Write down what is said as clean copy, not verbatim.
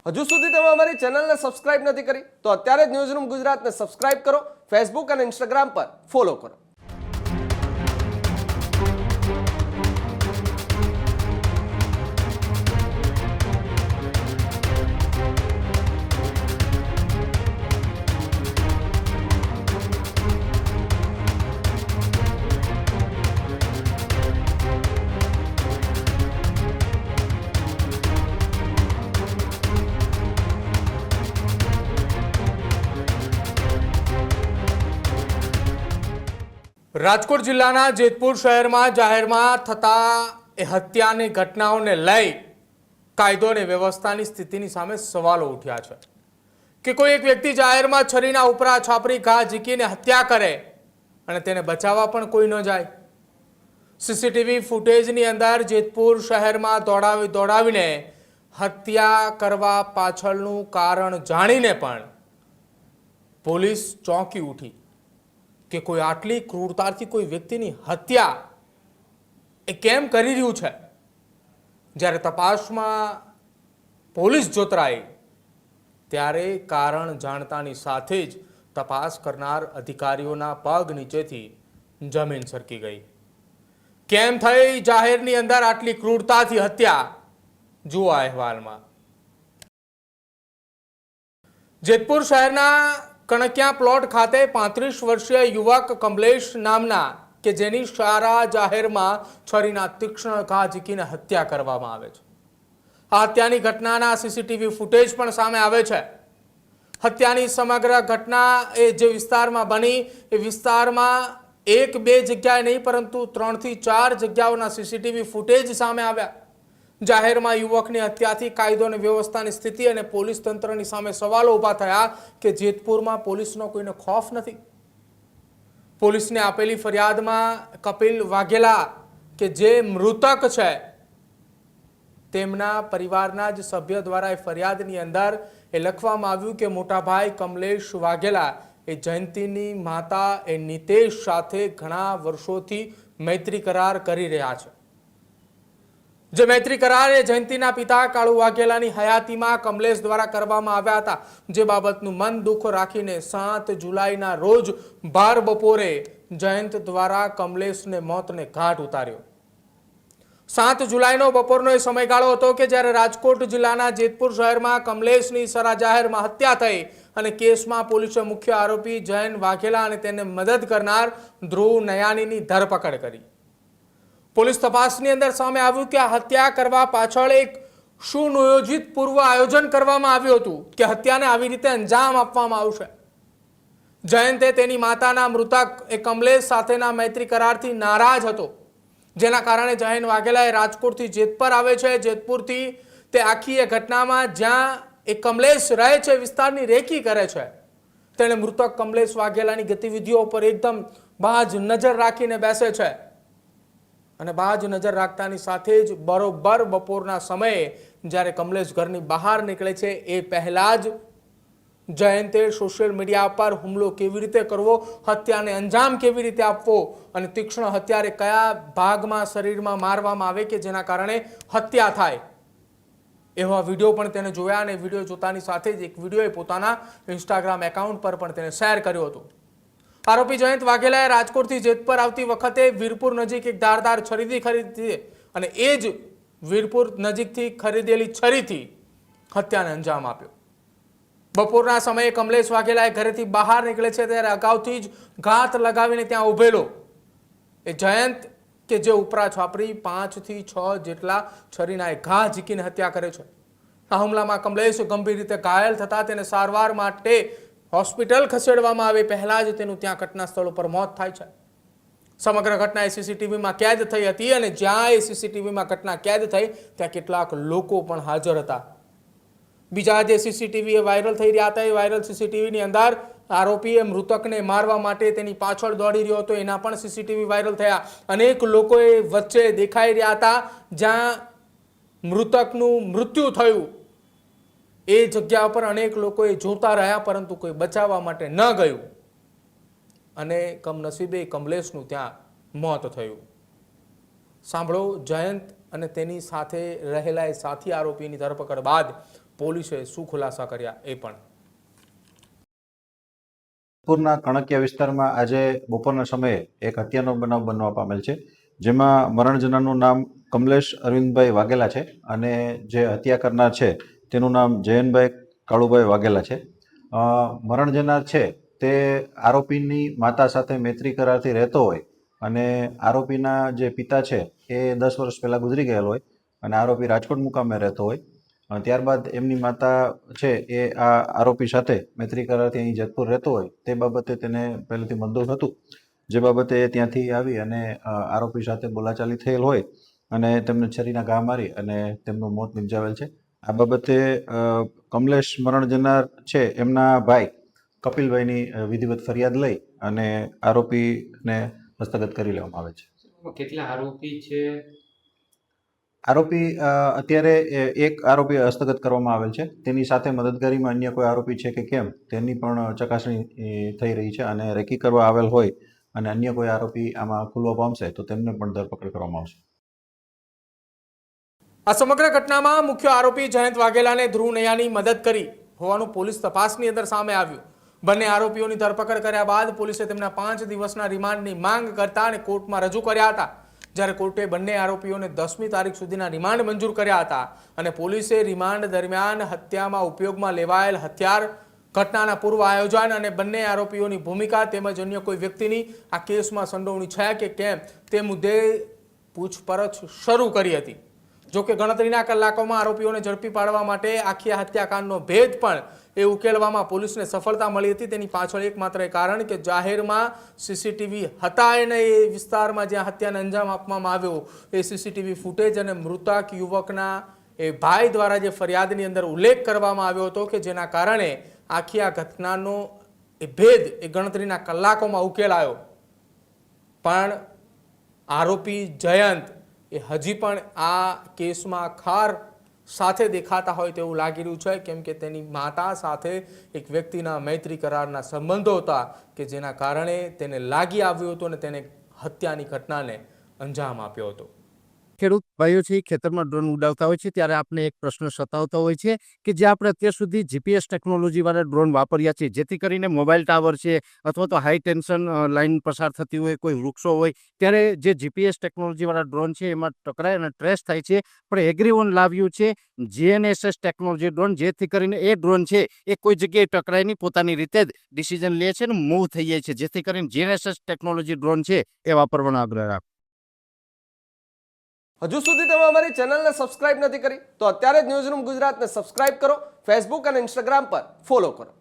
હજુ સુધી તમે અમારી ચેનલને સબસ્ક્રાઇબ નથી કરી તો અત્યારે જ ન્યૂઝરૂમ ગુજરાતને સબસ્ક્રાઇબ કરો, ફેસબુક અને ઇન્સ્ટાગ્રામ પર ફોલો કરો. રાજકોટ જિલ્લાના જેતપુર શહેરમાં જાહેરમાં થતા હત્યાની ઘટનાઓને લઈ કાયદો અને વ્યવસ્થાની સ્થિતિની સામે સવાલો ઉઠ્યા છે કે કોઈ એક વ્યક્તિ જાહેરમાં છરીના ઉપરા છાપરી ઘા ઝીકીને હત્યા કરે અને તેને બચાવવા પણ કોઈ ન જાય. સીસીટીવી ફૂટેજની અંદર જેતપુર શહેરમાં દોડાવીને હત્યા કરવા પાછળનું કારણ જાણીને પણ પોલીસ ચોંકી ઉઠી કે કોઈ આટલી ક્રૂરતાથી કોઈ વ્યક્તિની હત્યા એ કેમ કરી રહ્યું છે. જ્યારે તપાસમાં પોલીસ જોતરાઈ ત્યારે કારણ જાણતાની સાથે જ તપાસ કરનાર અધિકારીઓના પગ નીચેથી જમીન સરકી ગઈ. કેમ થઈ જાહેરની અંદર આટલી ક્રૂરતાથી હત્યા, જુઓ અહેવાલમાં. જેતપુર શહેરના કણકિયા પ્લોટ ખાતે 35 વર્ષીય યુવક કમલેશ નામના કે જેની સારા જાહેરમાં છરીના તીક્ષ્ણ ઘા ઝીકીને હત્યા કરવામાં આવે છે. આ હત્યાની ઘટનાના સીસીટીવી ફૂટેજ પણ સામે આવે છે. હત્યાની સમગ્ર ઘટના એ જે વિસ્તારમાં બની એ વિસ્તારમાં એક બે જગ્યાએ નહીં પરંતુ 3 થી 4 જગ્યાઓના સીસીટીવી ફૂટેજ સામે આવ્યા. જાહેરમાં યુવકની હત્યાથી કાયદો અને વ્યવસ્થાની સ્થિતિ અને પોલીસ તંત્રની સામે સવાલો ઊભા થયા કે જેતપુરમાં પોલીસનો કોઈને ખોફ નથી. પોલીસને આપેલી ફરિયાદમાં કપિલ વાઘેલા કે જે મૃતક છે તેમના પરિવારના જ સભ્ય દ્વારા એ ફરિયાદની અંદર એ લખવામાં આવ્યું કે મોટાભાઈ કમલેશ વાઘેલા એ જયંતીની માતા એ નિતેશ સાથે ઘણા વર્ષોથી મૈત્રી કરાર કરી રહ્યા છે. જે મૈત્રી કરાર એ જયંતીના પિતા કાળુ વાઘેલાની હયાતીમાં કમલેશ દ્વારા કરવામાં આવ્યા હતા. જે બાબતનું મન દુઃખ રાખીને 7 જુલાઈના રોજ ભાર બપોરે જયંત દ્વારા કમલેશને મોતને ઘાટ ઉતાર્યો. 7 જુલાઈનો બપોરનો એ સમયગાળો હતો કે જ્યારે રાજકોટ જિલ્લાના જેતપુર શહેરમાં કમલેશની સરા જાહેરમાં હત્યા થઈ અને કેસમાં પોલીસે મુખ્ય આરોપી જયંત વાઘેલા અને તેને મદદ કરનાર ધ્રુવ નયાનીની ધરપકડ કરી. પોલીસ તપાસની અંદર સામે આવ્યું કે આ હત્યા કરવા પાછળ એક સુનિયોજિત પૂર્વ આયોજન કરવામાં આવ્યું હતું કે હત્યાને આવી રીતે અંજામ આપવામાં આવશે. જયંતે તેની માતાના મૃતક એ કમલેશ સાથેના મૈત્રી કરારથી નારાજ હતો, જેના કારણે જયંત વાઘેલા રાજકોટથી જેતપુર આવે છે. જેતપુરથી તે આખી એ ઘટનામાં જ્યાં એ કમલેશ રહે છે વિસ્તારની રેકી કરે છે. તેણે મૃતક કમલેશ વાઘેલાની ગતિવિધિઓ પર એકદમ બાજ નજર રાખીને બેસે છે અને બાજ નજર રાખતાની સાથે જ બરોબર બપોરના સમયે જ્યારે કમલેશ ઘરની બહાર નીકળે છે એ પહેલા જ જયંતે સોશિયલ મીડિયા પર હુમલો કેવી રીતે કરવો, હત્યાને અંજામ કેવી રીતે આપવો અને તીક્ષ્ણ હત્યારે કયા ભાગમાં શરીરમાં મારવામાં આવે કે જેના કારણે હત્યા થાય એવા વિડીયો પણ તેને જોયા અને વિડીયો જોતાની સાથે જ એક વિડીયોએ પોતાના ઇન્સ્ટાગ્રામ એકાઉન્ટ પર પણ તેને શેર કર્યો હતો. આરોપી જયંત વાઘેલાએ રાજકોટથી જેતપુર આવતી વખતે વીરપુર નજીક એક ધારદાર છરી ખરીદી અને એ જ વીરપુર નજીકથી ખરીદેલી છરીથી હત્યાને અંજામ આપ્યો. બપોરના સમયે કમલેશ વાઘેલાએ ઘરેથી બહાર નીકળે છે ત્યારે અગાઉથી જ ઘાત લગાવીને ત્યાં ઉભેલો એ જયંત કે જે ઉપરા છાપરી 5 થી 6 જેટલા છરીના ઘા ઝીકીને હત્યા કરે છે. આ હુમલામાં કમલેશ ગંભીર રીતે ઘાયલ થતા તેને સારવાર માટે હોસ્પિટલ ખસેડવામાં આવે પહેલા જ તેનું ત્યાં ઘટના સ્થળ ઉપર મોત થાય છે. સમગ્ર ઘટના એ સીસીટીવીમાં કેદ થઈ હતી અને જ્યાં એ સીસીટીવીમાં ઘટના કેદ થઈ ત્યાં કેટલાક લોકો પણ હાજર હતા. બીજા જે સીસીટીવી વાયરલ થઈ રહ્યા હતા એ વાયરલ સીસીટીવીની અંદર આરોપીએ મૃતકને મારવા માટે તેની પાછળ દોડી રહ્યો હતો એના પણ સીસીટીવી વાયરલ થયા. અનેક લોકો એ વચ્ચે દેખાઈ રહ્યા હતા જ્યાં મૃતકનું મૃત્યુ થયું એ જગ્યા પર અનેક લોકોએ જોતા રહ્યા પરંતુ કોઈ બચાવવા માટે ન ગયું અને કમનસીબે કમલેશનું ત્યાં મોત થયું. સાંભળો, જયંત અને તેની સાથે રહેલા એ સાથી આરોપીની ધરપકડ બાદ પોલીસે શું ખુલાસા કર્યા એ પણ. જેતપુરના કણકિયા વિસ્તારમાં આજે બપોરના સમયે એક હત્યાનો બનાવ બનવા પામેલ છે, જેમાં મરણ જનારનું નામ કમલેશ અરવિંદભાઈ વાઘેલા છે અને જે હત્યા કરનાર છે તેનું નામ જયનભાઈ કાળુભાઈ વાઘેલા છે. મરણ જનાર છે તે આરોપીની માતા સાથે મૈત્રી કરારથી રહેતો હોય અને આરોપીના જે પિતા છે એ 10 વર્ષ પહેલાં ગુજરી ગયેલ હોય અને આરોપી રાજકોટ મુકામે રહેતો હોય. ત્યારબાદ એમની માતા છે એ આ આરોપી સાથે મૈત્રી કરારથી અહીં જેતપુર રહેતો હોય તે બાબતે તેને પહેલેથી મંજૂર હતું, જે બાબતે ત્યાંથી આવી અને આરોપી સાથે બોલાચાલી થયેલ હોય અને તેમને છરીના ઘા મારી અને તેમનું મોત નિપજાવેલ છે. આ બાબતે કમલેશ મરણ જનાર છે એમના ભાઈ કપિલભાઈની વિધિવત ફરિયાદ લઈ અને આરોપીને હસ્તગત કરી લેવામાં આવે છે. કેટલા આરોપી છે? આરોપી અત્યારે એક આરોપી હસ્તગત કરવામાં આવેલ છે. તેની સાથે મદદગારીમાં અન્ય કોઈ આરોપી છે કે કેમ તેની પણ ચકાસણી થઈ રહી છે અને રેકી કરવા આવેલ હોય અને અન્ય કોઈ આરોપી આમાં ખુલવા પામશે તો તેમને પણ ધરપકડ કરવામાં આવશે. આ સમગ્ર ઘટનામાં મુખ્ય આરોપી જયંત વાઘેલાને ધ્રુવ નૈયાની મદદ કરી હોવાનું પોલીસ તપાસની અંદર સામે આવ્યું. બંને આરોપીઓની ધરપકડ કર્યા બાદ પોલીસે તેમના 5 દિવસના રિમાન્ડની માંગ કરતા અને કોર્ટમાં રજૂ કર્યા હતા. જ્યારે કોર્ટે બંને આરોપીઓને 10મી તારીખ સુધીના રિમાન્ડ મંજૂર કર્યા હતા અને પોલીસે રિમાન્ડ દરમિયાન હત્યામાં ઉપયોગમાં લેવાયેલ હથિયાર, ઘટનાના પૂર્વ આયોજન અને બંને આરોપીઓની ભૂમિકા તેમજ અન્ય કોઈ વ્યક્તિની આ કેસમાં સંડોવણી છે કે કેમ તે મુદ્દે પૂછપરછ શરૂ કરી હતી. જોકે ગણતરીના કલાકોમાં આરોપીઓને ઝડપી પાડવા માટે આખી આ હત્યાકાંડનો ભેદ પણ એ ઉકેલવામાં પોલીસને સફળતા મળી હતી. તેની પાછળ એકમાત્ર કારણ કે જાહેરમાં સીસીટીવી હતા અને એ વિસ્તારમાં જ્યાં હત્યાને અંજામ આપવામાં આવ્યો એ સીસીટીવી ફૂટેજ અને મૃતક યુવકના એ ભાઈ દ્વારા જે ફરિયાદની અંદર ઉલ્લેખ કરવામાં આવ્યો હતો કે જેના કારણે આખી આ ઘટનાનો એ ભેદ એ ગણતરીના કલાકોમાં ઉકેલાયો. પણ આરોપી જયંત એ હજી પણ આ કેસમાં ખાર સાથે દેખાતા હોય તેવું લાગી રહ્યું છે, કેમ કે તેની માતા સાથે એક વ્યક્તિના મૈત્રી કરારના સંબંધો હતા કે જેના કારણે તેને લાગી આવ્યું હતું અને તેને હત્યાની ઘટનાને અંજામ આપ્યો હતો. ખેડૂત ભાઈઓ છે ખેતરમાં ડ્રોન ઉડાવતા હોય છે ત્યારે આપણે એક પ્રશ્ન સતાવતો હોય છે કે જે આપણે અત્યાર સુધી જીપીએસ ટેકનોલોજી વાળા ડ્રોન વાપર્યા છે, જેથી કરીને મોબાઈલ ટાવર છે અથવા તો હાઈ ટેન્શન લાઇન પસાર થતી હોય, કોઈ વૃક્ષો હોય, ત્યારે જે જીપીએસ ટેકનોલોજી વાળા ડ્રોન છે એમાં ટકરાય અને ટ્રેસ થાય છે. પણ એગ્રીવન લાવ્યું છે જીએનએસએસ ટેકનોલોજી ડ્રોન, જેથી કરીને એ ડ્રોન છે એ કોઈ જગ્યાએ ટકરાય નહીં, પોતાની રીતે જ ડિસિઝન લે છે ને મૂવ થઈ જાય છે, જેથી કરીને જીએનએસએસ ટેકનોલોજી ડ્રોન છે એ વાપરવાનો આગ્રહ રાખો. હજુ સુધી તમે અમારી ચેનલને સબસ્ક્રાઇબ નથી કરી તો અત્યારે જ ન્યૂઝરૂમ ગુજરાતને સબસ્ક્રાઇબ કરો, ફેસબુક અને ઇન્સ્ટાગ્રામ પર ફોલો કરો.